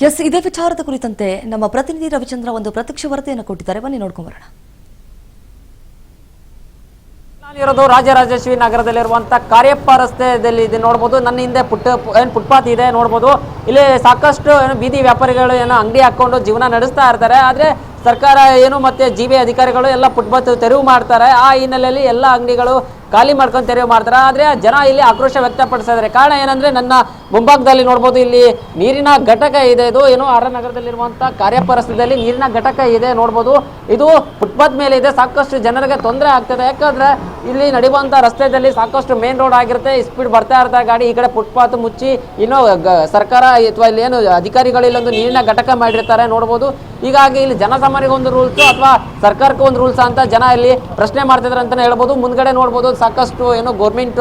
S, ಇದೇ ವಿಚಾರದ ಕುರಿತಂತೆ ನಮ್ಮ ಪ್ರತಿನಿಧಿ ರವಿಚಂದ್ರ ಒಂದು ಪ್ರತ್ಯಕ್ಷ ವರದಿಯನ್ನು ಕೊಟ್ಟಿದ್ದಾರೆ. ಬನ್ನಿ ನೋಡ್ಕೊಂಡು ಬರೋಣ. ನಾನಿರೋದು ರಾಜರಾಜೇಶ್ವರಿ ನಗರದಲ್ಲಿರುವಂತಹ ಕಾರ್ಯಪ್ಪ ರಸ್ತೆಯಲ್ಲಿ ಇದೆ ನೋಡಬಹುದು. ನನ್ನ ಹಿಂದೆ ಫುಟ್ಪಾತ್ ಇದೆ ನೋಡಬಹುದು. ಇಲ್ಲಿ ಸಾಕಷ್ಟು ಬೀದಿ ವ್ಯಾಪಾರಿಗಳು ಅಂಗಡಿ ಹಾಕೊಂಡು ಜೀವನ ನಡೆಸ್ತಾ ಇರ್ತಾರೆ. ಆದ್ರೆ ಸರ್ಕಾರ ಮತ್ತೆ ಜಿಬಿ ಅಧಿಕಾರಿಗಳು ಎಲ್ಲ ಫುಟ್ಪಾತ್ ತೆರವು ಮಾಡ್ತಾರೆ. ಆ ಹಿನ್ನೆಲೆಯಲ್ಲಿ ಎಲ್ಲ ಅಂಗಡಿಗಳು ಖಾಲಿ ಮಾಡ್ಕೊಂಡು ತೆರವು ಮಾಡ್ತಾರೆ. ಆದರೆ ಜನ ಇಲ್ಲಿ ಆಕ್ರೋಶ ವ್ಯಕ್ತಪಡಿಸ್ತಾ ಇದ್ದಾರೆ. ಕಾರಣ ಏನಂದ್ರೆ ನನ್ನ ಮುಂಭಾಗದಲ್ಲಿ ನೋಡ್ಬೋದು, ಇಲ್ಲಿ ನೀರಿನ ಘಟಕ ಇದೆ. ಇದು ಆರ್ ನಗರದಲ್ಲಿರುವಂತಹ ಕಾರ್ಯಪ್ಪ ರಸ್ತೆಯಲ್ಲಿ ನೀರಿನ ಘಟಕ ಇದೆ ನೋಡ್ಬೋದು. ಇದು ಫುಟ್ಪಾತ್ ಮೇಲೆ ಇದೆ. ಸಾಕಷ್ಟು ಜನರಿಗೆ ತೊಂದರೆ ಆಗ್ತದೆ. ಯಾಕಂದ್ರೆ ಇಲ್ಲಿ ನಡೆಯುವಂತಹ ರಸ್ತೆಯಲ್ಲಿ ಸಾಕಷ್ಟು ಮೇನ್ ರೋಡ್ ಆಗಿರುತ್ತೆ. ಸ್ಪೀಡ್ ಬರ್ತಾ ಇರ್ತಾರೆ ಗಾಡಿ. ಈ ಕಡೆ ಫುಟ್ಪಾತ್ ಮುಚ್ಚಿ ಇನ್ನೂ ಸರ್ಕಾರ ಅಥವಾ ಇಲ್ಲಿ ಏನು ಅಧಿಕಾರಿಗಳು ಇಲ್ಲೊಂದು ನೀರಿನ ಘಟಕ ಮಾಡಿರ್ತಾರೆ ನೋಡ್ಬೋದು. ಹೀಗಾಗಿ ಇಲ್ಲಿ ಜನಸಾಮಾನ್ಯರಿಗೆ ಒಂದು ರೂಲ್ಸ್ ಅಥವಾ ಸರ್ಕಾರಕ್ಕೆ ಒಂದು ರೂಲ್ಸ್ ಅಂತ ಜನ ಇಲ್ಲಿ ಪ್ರಶ್ನೆ ಮಾಡ್ತಿದ್ದಾರೆ ಅಂತಾನೆ ಹೇಳ್ಬೋದು. ಮುಂದ್ಗಡೆ ನೋಡ್ಬೋದು ಸಾಕಷ್ಟು ಗೌರ್ಮೆಂಟ್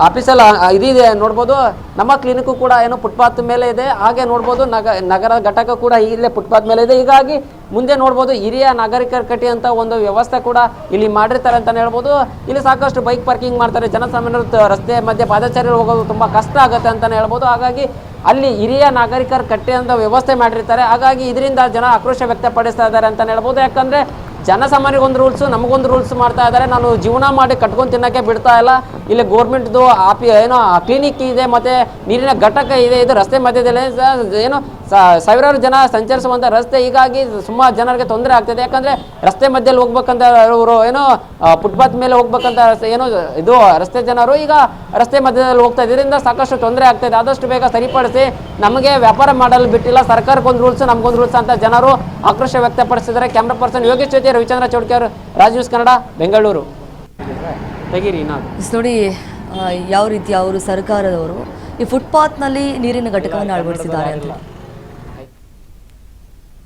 ಆಫೀಸಲ್ಲಿ ಇದಿದೆ ನೋಡ್ಬೋದು. ನಮ್ಮ ಕ್ಲಿನಿಕ್ ಕೂಡ ಫುಟ್ಪಾತ್ ಮೇಲೆ ಇದೆ. ಹಾಗೆ ನೋಡ್ಬೋದು ನಗರ ಘಟಕ ಕೂಡ ಇಲ್ಲೇ ಫುಟ್ಪಾತ್ ಮೇಲೆ ಇದೆ. ಹೀಗಾಗಿ ಮುಂದೆ ನೋಡ್ಬೋದು ಹಿರಿಯ ನಾಗರಿಕರ ಕಟ್ಟಿ ಅಂತ ಒಂದು ವ್ಯವಸ್ಥೆ ಕೂಡ ಇಲ್ಲಿ ಮಾಡಿರ್ತಾರೆ ಅಂತಾನೆ ಹೇಳ್ಬೋದು. ಇಲ್ಲಿ ಸಾಕಷ್ಟು ಬೈಕ್ ಪಾರ್ಕಿಂಗ್ ಮಾಡ್ತಾರೆ. ಜನಸಾಮಾನ್ಯರು ರಸ್ತೆ ಮಧ್ಯೆ ಪಾದಚಾರಿ ಹೋಗೋದು ತುಂಬಾ ಕಷ್ಟ ಆಗುತ್ತೆ ಅಂತಾನೆ ಹೇಳ್ಬೋದು. ಹಾಗಾಗಿ ಅಲ್ಲಿ ಹಿರಿಯ ನಾಗರಿಕರ ಕಟ್ಟೆ ಅಂತ ವ್ಯವಸ್ಥೆ ಮಾಡಿರ್ತಾರೆ. ಹಾಗಾಗಿ ಇದರಿಂದ ಜನ ಆಕ್ರೋಶ ವ್ಯಕ್ತಪಡಿಸ್ತಾ ಇದ್ದಾರೆ ಅಂತಾನೆ ಹೇಳ್ಬೋದು. ಯಾಕಂದ್ರೆ ಜನಸಾಮಾನ್ಯರಿಗೊಂದು ರೂಲ್ಸು, ನಮಗೊಂದು ರೂಲ್ಸ್ ಮಾಡ್ತಾ ಇದ್ದಾರೆ. ನಾನು ಜೀವನ ಮಾಡಿ ಕಟ್ಕೊಂಡು ತಿನ್ನೋಕ್ಕೆ ಬಿಡ್ತಾ ಇಲ್ಲ. ಇಲ್ಲಿ ಗೋರ್ಮೆಂಟ್ದು ಕ್ಲಿನಿಕ್ ಇದೆ, ಮತ್ತೆ ನೀರಿನ ಘಟಕ ಇದೆ. ಇದು ರಸ್ತೆ ಮಧ್ಯದಲ್ಲಿ ಸಾವಿರಾರು ಜನ ಸಂಚರಿಸುವಂಥ ರಸ್ತೆ. ಹೀಗಾಗಿ ಸುಮಾರು ಜನರಿಗೆ ತೊಂದರೆ ಆಗ್ತದೆ. ಯಾಕಂದ್ರೆ ರಸ್ತೆ ಮಧ್ಯದಲ್ಲಿ ಹೋಗ್ಬೇಕಂತ ಅವರು ಫುಟ್ಪಾತ್ ಮೇಲೆ ಹೋಗ್ಬೇಕಂತ ಇದು ರಸ್ತೆ ಜನರು ಈಗ ರಸ್ತೆ ಮಧ್ಯದಲ್ಲಿ ಹೋಗ್ತಾ ಇದರಿಂದ ಸಾಕಷ್ಟು ತೊಂದರೆ ಆಗ್ತಾಯಿದೆ. ಆದಷ್ಟು ಬೇಗ ಸರಿಪಡಿಸಿ, ನಮಗೆ ವ್ಯಾಪಾರ ಮಾಡಲು ಬಿಟ್ಟಿಲ್ಲ, ಸರ್ಕಾರಕ್ಕೊಂದು ರೂಲ್ಸ್ ನಮಗೊಂದು ರೂಲ್ಸ್ ಅಂತ ಜನರು ಆಕ್ರೋಶ ವ್ಯಕ್ತಪಡಿಸಿದ್ದಾರೆ. ಕ್ಯಾಮ್ರಾ ಪರ್ಸನ್ ಯೋಗೇಶ್ ಜೊತೆ ರವಿಚಂದ್ರ ಚೌಡ್ಕರ್, ರಾಜ್ ನ್ಯೂಸ್ ಕನ್ನಡ, ಬೆಂಗಳೂರು. ತೆಗೀರಿ ನೋಡಿ ಯಾವ ರೀತಿ ಅವರು ಸರ್ಕಾರದವರು ಈ ಫುಟ್ಪಾತ್ನಲ್ಲಿ ನೀರಿನ ಘಟಕವನ್ನು ಅಳವಡಿಸಿದ್ದಾರೆ ಅಂತ.